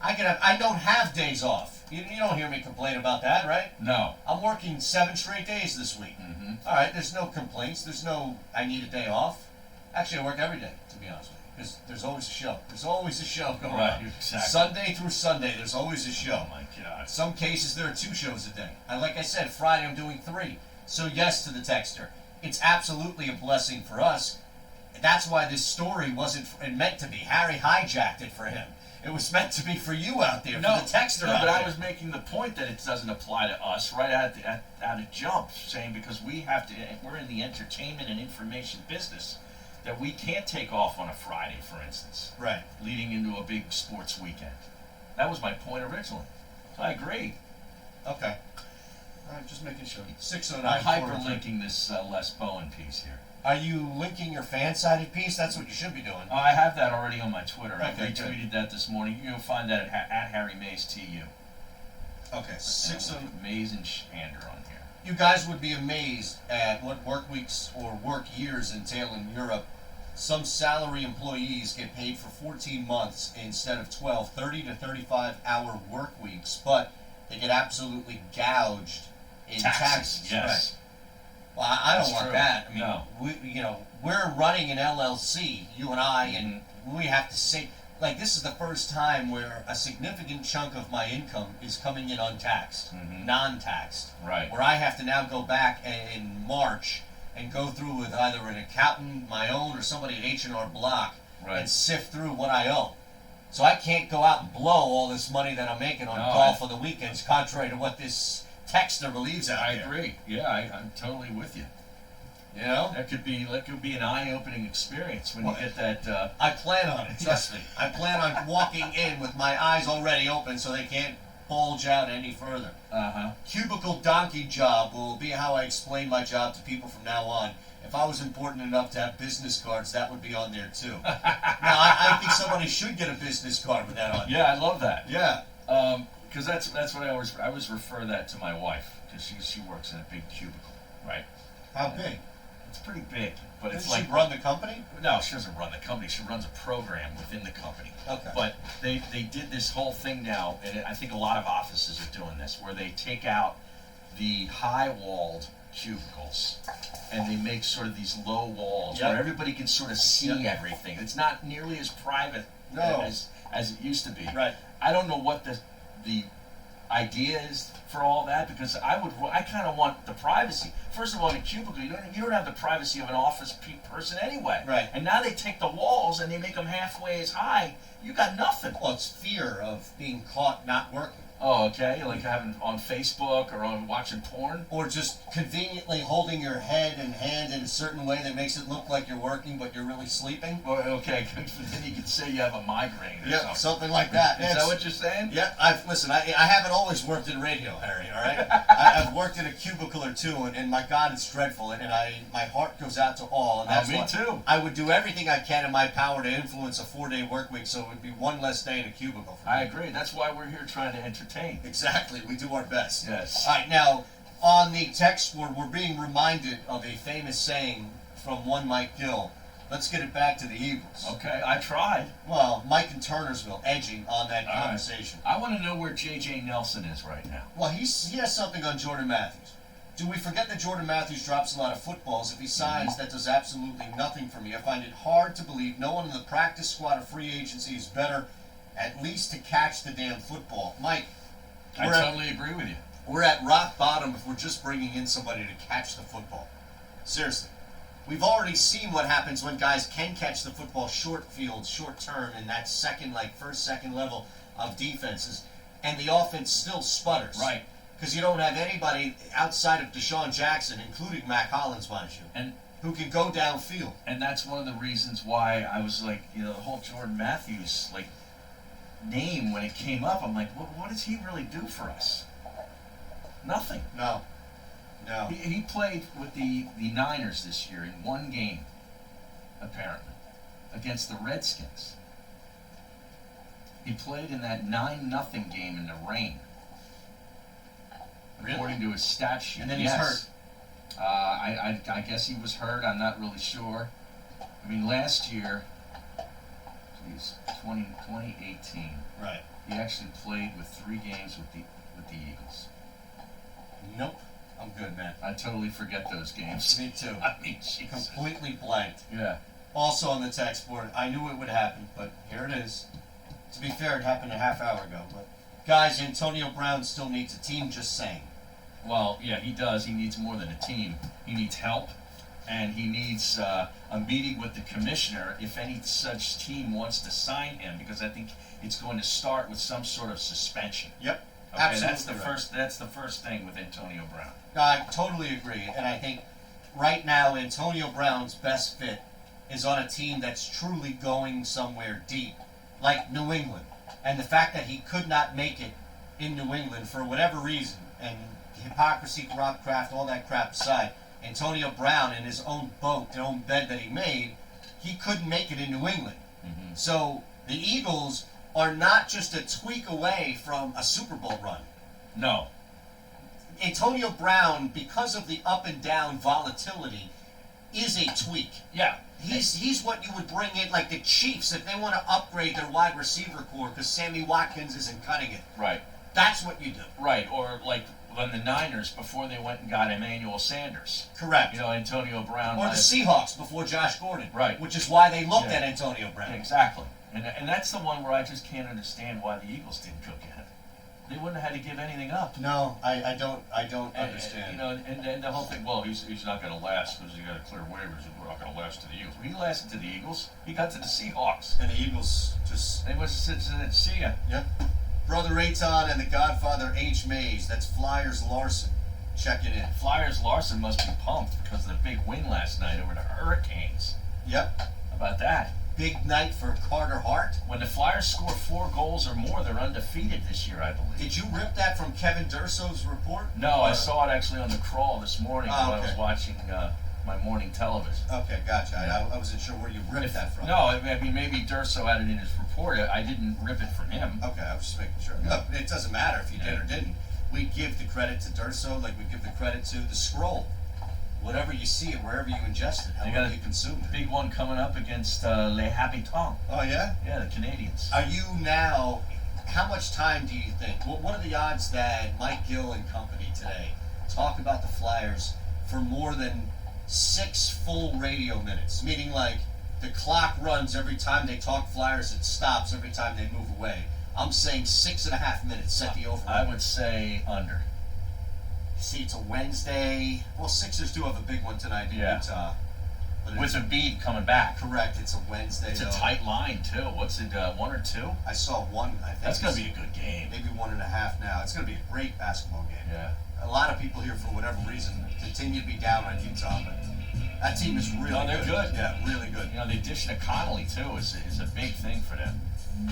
I don't have days off. You don't hear me complain about that, right? No. I'm working 7 straight days this week. Mm-hmm. All right, there's no complaints. There's no I need a day off. Actually, I work every day, to be honest with you, because there's always a show. There's always a show going Right, on. exactly. Sunday through Sunday, there's always a show. Oh my God. Some cases there are 2 shows a day. And like I said, Friday I'm doing 3. So yes to the texter. It's absolutely a blessing for us. That's why this story wasn't meant to be. Harry hijacked it for him. It was meant to be for you out there, for the texter out but there. I was making the point that it doesn't apply to us right out of jump, saying because we're in the entertainment and information business, that we can't take off on a Friday, for instance, Right. leading into a big sports weekend. That was my point originally. So I agree. Okay. All right, just making sure. 609. I'm hyperlinking this Les Bowen piece here. Are you linking your fan-sided piece? That's what you should be doing. I have that already on my Twitter. I Okay, retweeted that this morning. You'll find that at Harry Mays TU. Okay, And 609. Mays and Shander on here. You guys would be amazed at what work weeks or work years entail in Europe. Some salary employees get paid for 14 months instead of 12, 30 to 35-hour work weeks, but they get absolutely gouged in taxes. Yes. Right. Well, I don't That's want true. that. I mean, No. we're running an LLC, you and I, and we have to say, like, this is the first time where a significant chunk of my income is coming in untaxed, non-taxed. Right. Where I have to now go back in March and go through with either an accountant, my own, or somebody at H&R Block Right. and sift through what I owe. So I can't go out and blow all this money that I'm making on No, golf on the weekends, contrary to what this texter believes out I there. agree. Yeah, I'm totally with you. You know? That could be an eye-opening experience when you get that. I plan on it, trust me. I plan on walking in with my eyes already open so they can't bulge out any further. Cubicle donkey job will be how I explain my job to people from now on. If I was important enough to have business cards, that would be on there too. Now, I think somebody should get a business card with that on. Yeah, I love that. Yeah. Because that's what I always refer that to my wife, because she works in a big cubicle, right? How big? It's pretty big, but it's Does like she run the company? No, she doesn't run the company. She runs a program within the company. Okay. But they did this whole thing now, and I think a lot of offices are doing this, where they take out the high-walled cubicles and they make sort of these low walls Yep. where everybody can sort of see everything. It's not nearly as private No. as it used to be. Right. I don't know what the idea is for all that, because I kind of want the privacy. First of all, in a cubicle, you don't have the privacy of an office person anyway. Right. And now they take the walls and they make them halfway as high. You got nothing. Well, it's fear of being caught not working. Oh, okay. Like having on Facebook or on watching porn. Or just conveniently holding your head and hand in a certain way that makes it look like you're working, but you're really sleeping. Well, okay, then you could say you have a migraine or Yeah, something like that. Is that what you're saying? Yeah, listen, I haven't always worked in radio, Harry, all right? I've worked in a cubicle or two, and my God, it's dreadful, and my heart goes out to all. And that's me why too. I would do everything I can in my power to influence a 4-day work week so it would be one less day in a cubicle for me. I agree. That's why we're here trying to entertain. Exactly, we do our best. Yes. All right, now, on the text board, we're being reminded of a famous saying from one Mike Gill. Let's get it back to the Eagles. Okay, I tried. Well, Mike in Turnersville edging on that All right. conversation. I want to know where J.J. Nelson is right now. Well, he has something on Jordan Matthews. Do we forget that Jordan Matthews drops a lot of footballs? If he signs, that does absolutely nothing for me. I find it hard to believe no one in the practice squad of free agency is better, at least to catch the damn football. Mike, I totally agree with you. we're at rock bottom if we're just bringing in somebody to catch the football. Seriously. We've already seen what happens when guys can catch the football short field, short term, in that first, second level of defenses, and the offense still sputters. Right. Because you don't have anybody outside of Deshaun Jackson, including Mac Hollins, mind you, And who can go downfield. and that's one of the reasons why I was like, the whole Jordan Matthews name when it came up. I'm like, what does he really do for us? Nothing. No. He played with the Niners this year in one game, apparently, against the Redskins. He played in that 9-0 game in the rain, according to his stat sheet. And then he's hurt. I guess he was hurt. I'm not really sure. I mean, last year, 2018. Right. He actually played with 3 games with the Eagles. Nope. I'm good, man. I totally forget those games. Me too. I mean, Jesus. Completely blanked. Yeah. Also on the text board, I knew it would happen, but here it is. To be fair, it happened a half hour ago. But guys, Antonio Brown still needs a team, just saying. Well, yeah, he does. He needs more than a team. He needs help, and he needs a meeting with the commissioner if any such team wants to sign him, because I think it's going to start with some sort of suspension. Yep. Okay, Absolutely that's the right. first. That's the first thing with Antonio Brown. I totally agree, and I think right now Antonio Brown's best fit is on a team that's truly going somewhere deep, like New England. And the fact that he could not make it in New England for whatever reason, and hypocrisy, corrupt craft, all that crap aside, Antonio Brown in his own boat, the own bed that he made, he couldn't make it in New England. Mm-hmm. So the Eagles are not just a tweak away from a Super Bowl run. No. Antonio Brown, because of the up and down volatility, is a tweak. Yeah. He's what you would bring in, like the Chiefs, if they want to upgrade their wide receiver core because Sammy Watkins isn't cutting it. Right. That's what you do. Right. Or like when the Niners, before they went and got Emmanuel Sanders. Correct. Antonio Brown. Or the Seahawks before Josh Gordon. Right. Which is why they looked at Antonio Brown. Exactly. And that's the one where I just can't understand why the Eagles didn't go get it. They wouldn't have had to give anything up. No, I don't understand. And the whole thing, well, he's not going to last because he got to clear waivers. We're not going to last to the Eagles. He lasted to the Eagles. He got to the Seahawks. And the Eagles just... They was see ya. Yep. Brother Rayton and the Godfather H. Mays. That's Flyers Larson checking in. Flyers Larson must be pumped because of the big win last night over the Hurricanes. Yep. How about that? Big night for Carter Hart. When the Flyers score 4 goals or more, they're undefeated this year, I believe. Did you rip that from Kevin Durso's report? No, I saw it actually on the crawl this morning while I was watching my morning television. Okay, gotcha. I wasn't sure where you ripped that from. No, I mean, maybe Durso had it in his report. I didn't rip it from him. Okay, I was just making sure. Look, it doesn't matter if you did or didn't. We give the credit to Durso like we give the credit to the scroll. Whatever you see it, wherever you ingest it, however you consume it. Big one coming up against Les Habitants. Oh, yeah? Yeah, the Canadians. Are you now, how much time do you think, what are the odds that Mike Gill and company today talk about the Flyers for more than 6 full radio minutes? Meaning like the clock runs every time they talk Flyers, it stops every time they move away. I'm saying 6.5 minutes, set the over. I would say under. See, it's a Wednesday. Well, Sixers do have a big one tonight in Utah. But with Embiid coming back. Correct. It's a Wednesday. It's a tight line, too. What's it, 1 or 2? I saw 1. I think that's going to be a good game. Maybe 1.5 now. It's going to be a great basketball game. Yeah. A lot of people here, for whatever reason, continue to be down on Utah, but that team is really they're good. Yeah, really good. The addition of Connolly, too, is a big thing for them.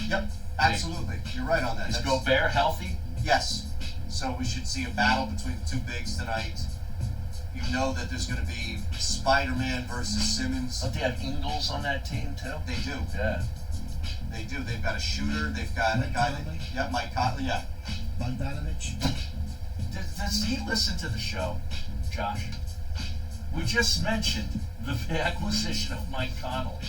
Yep, absolutely. You're right on that. Is Gobert healthy? Yes. So we should see a battle between the 2 bigs tonight. You know that there's going to be Spider-Man versus Simmons. Don't they have Ingles on that team, too? They do. Yeah. They do. They've got a shooter. They've got a guy that... Mike Conley, yeah. Bogdanovich. Does he listen to the show, Josh? We just mentioned the acquisition of Mike Connolly.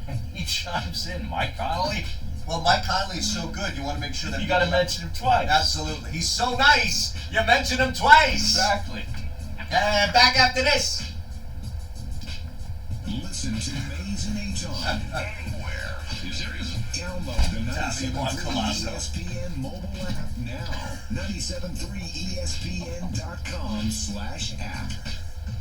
And he chimes in, Mike Connolly? Well, Mike Connolly is so good, you want to make sure that You got to mention him twice. Absolutely. He's so nice, you mention him twice. Exactly. Back after this. Listen to Mays and Aton anywhere. You serious? Download the Tommy 97.3 Colosso. ESPN mobile app now. 973ESPN.com/app.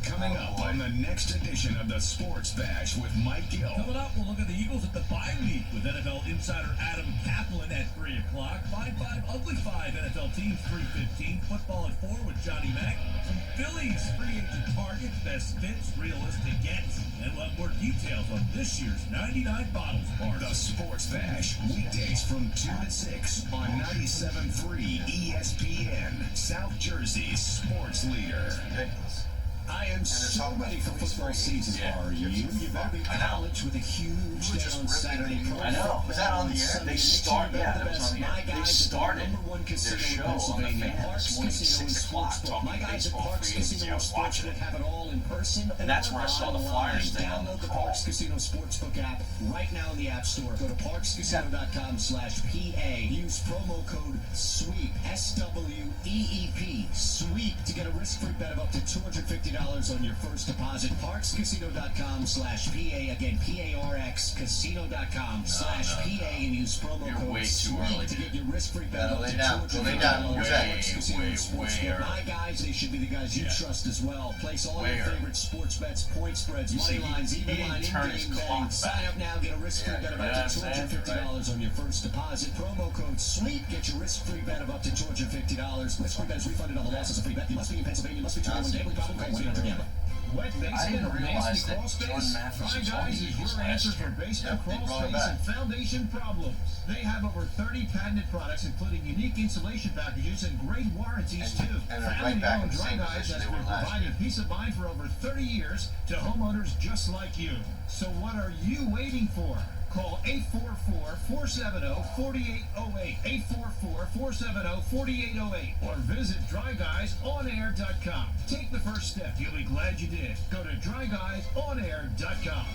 Coming up on the next edition of the Sports Bash with Mike Gill. Coming up, we'll look at the Eagles at the bye week with NFL insider Adam Kaplan at 3 o'clock. 5-5, Ugly 5 NFL teams, 3:15. Football at 4 with Johnny Mack. Some Phillies free agent targets, best fits, realistic gets. And we'll have more details on this year's 99 Bottles Bar. The Sports Bash, weekdays from 2 to 6 on 97.3 ESPN, South Jersey's sports leader. Ridiculous. I am so ready for football season. Are you? You better be college with a huge day on Saturday. I know. Was that on the air? They started. Yeah, that was on the air. They started their show on the fan this morning, 6 o'clock, talking baseball free agency. I was watching it. Have it all in person, And that's when I saw the Flyers thing on the Download the call. Parks Casino Sportsbook app right now in the App Store. Go to parkscasino.com/PA. Use promo code SWEEP, SWEEP, SWEEP, to get a risk-free bet of up to $250 on your first deposit. Parkscasino.com/PA. Again, PARX, casino.com/PA, and use promo You're code way too SWEEP early. to get your risk-free bet of up Lay to down. $250. Lay down. Parks Casino Way Sportsbook. early. My guys, they should be the guys you trust as well. Place all your favorite sports bets, point spreads, money lines, even line, in-game betting. Sign up now, get a risk-free bet of up to $250 on your first deposit. Promo code SWEEP. Get your risk-free bet of up to $250. Risk-free bet is refunded on the loss as a free bet. You must be in Pennsylvania. Must be 21. Gambling problem. Call 1-800-GAMBLER. Wet I basement didn't or realize nasty that crawl space? Jordan Mathis Try was on Guys the is Eagles your answer last for year. basement Yep, they crawl brought it space back. and foundation problems. They have over 30 patented products, including unique insulation packages and great warranties too. And they're right back in Family-owned the Dry same Guys position has they were been last providing year. peace of mind for over 30 years to homeowners just like you. So what are you waiting for? Call 844-470-4808, 844-470-4808, or visit DryGuysOnAir.com. Take the first step. You'll be glad you did. Go to DryGuysOnAir.com.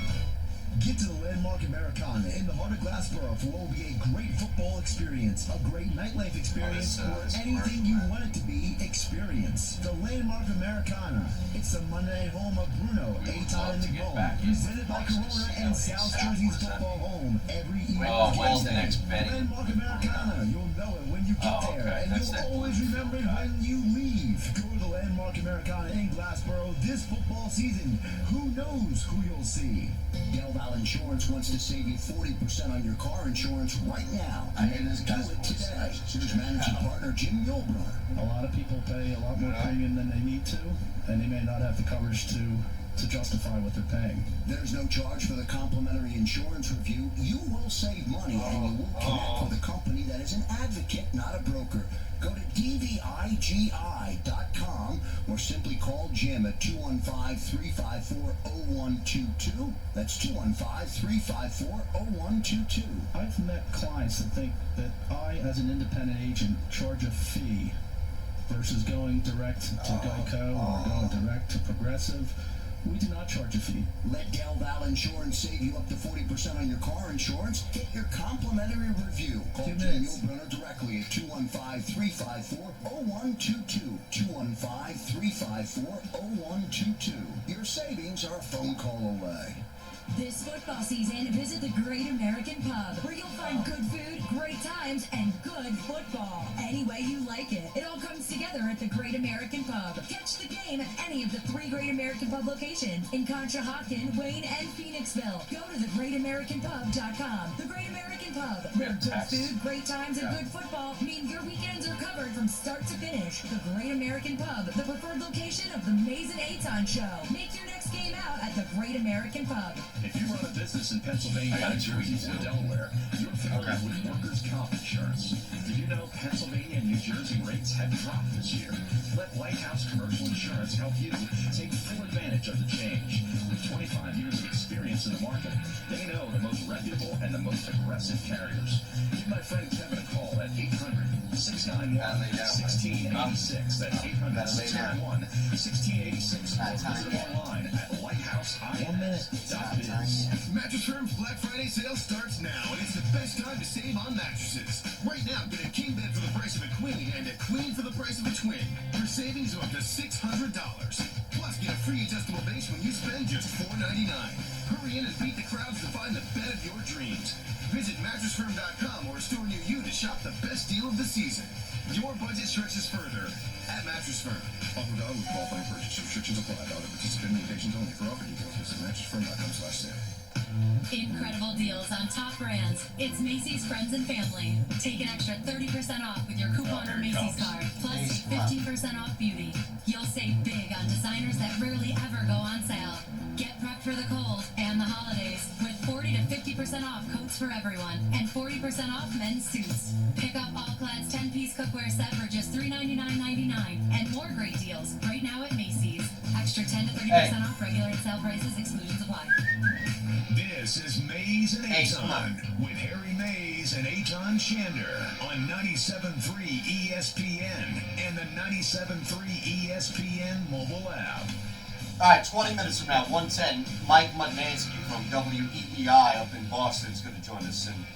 Get to the Landmark Americana in the heart of Glassboro for what will be a great football experience, a great nightlife experience, or anything you want it to be experience. The Landmark Americana. It's the Monday night home of Bruno, Aton, and the Bone. Presented by Corona and South Jersey's football home every evening. Oh, when's the next betting? Landmark Americana. You'll know it when you get Oh, there, okay. and That's you'll that always bullshit. remember it when you leave. Go to the Landmark Americana in Glassboro this football season. Who knows who you'll see? Derailed Insurance wants to save you 40% on your car insurance right now. I hear this Do guy's it voice. today. Here's managing partner Jim Yulbrunner. A lot of people pay a lot more premium than they need to, and they may not have the coverage to justify what they're paying. There's no charge for the complimentary insurance review. You will save money, and you will connect with a company that is an advocate, not a broker. Go to dvigi.com or simply call Jim at 215-354-0122. That's 215-354-0122. I've met clients that think that I, as an independent agent, charge a fee versus going direct to Geico or going direct to Progressive. We do not charge a fee. Let Derailed Insurance save you up to 40% on your car insurance. Get your complimentary review. Call 2 Jim minutes. Yulbrunner directly at 215-354-0122. 215-354-0122. Your savings are a phone call away. This football season, visit the Great American Pub, where you'll find good food, great times, and good football. Any way you like it. It all comes together at the Great American Pub. Catch the game at any of the 3 Great American Pub locations in Conshohocken, Wayne, and Phoenixville. Go to thegreatamericanpub.com. The Great American Pub, where good food, great times, and good football mean your weekends are covered from start to finish. The Great American Pub, the preferred location of the Mays and Aton Show. Make your next game out at the Great American Pub. If you run a business in Pennsylvania, New Jersey, or Delaware, you're familiar with workers' comp insurance. Did you know Pennsylvania and New Jersey rates have dropped this year? Let Lighthouse Commercial Insurance help you take full advantage of the change. With 25 years of experience in the market, They know the most reputable and the most aggressive carriers. Give my friend Kevin a call at 800-691-1686. That's 800-691-1686. Or visit them online at lighthouseins.biz. Mattress Firm's Black Friday sale starts now, and it's the best time to save on mattresses. Right now, get a king bed for the price of a queen and a queen for the price of a twin for savings of up to $600. Plus, get a free adjustable base when you spend just $4.99. Hurry in and beat the crowds to find the bed of your dreams. Visit mattressfirm.com or a store near you to shop the best deal of the season. Your budget stretches further at Mattress Firm. Offer valid with qualifying purchase. Restrictions apply. Other participating locations only. For offer details, visit mattressfirm.com/sale. Incredible deals on top brands. It's Macy's Friends and Family. Take an extra 30% off with your coupon or Macy's card. Plus, take 15% off beauty. You'll save big on designers that rarely ever go on sale. Get prepped for the cold and the holidays with 40 to 50% off coats for everyone and 40% off men's suits. Pick up All-Clad's 10-piece cookware set for just $399.99 and more great deals right now at Macy's. Extra 10 to 30% off regular and sale prices. Exclusions apply. This is Mays and Aton with Harry Mays and Aton Shander on 97.3 ESPN and the 97.3 ESPN mobile app. All right, 20 minutes from now, 1:10, Mike Mudnansky from WEEI up in Boston is going to join us. And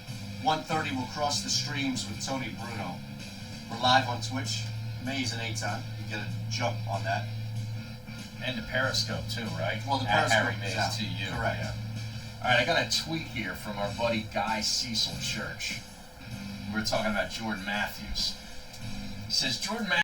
1:30, we'll cross the streams with Tony Bruno. We're live on Twitch, Mays and Aton. You get a jump on that. And the Periscope, too, right? Well, the At Periscope Harry is Mays out. to you. Correct. Yeah. All right, I got a tweet here from our buddy Guy Cecil Church. We were talking about Jordan Matthews. He says, Jordan Matthews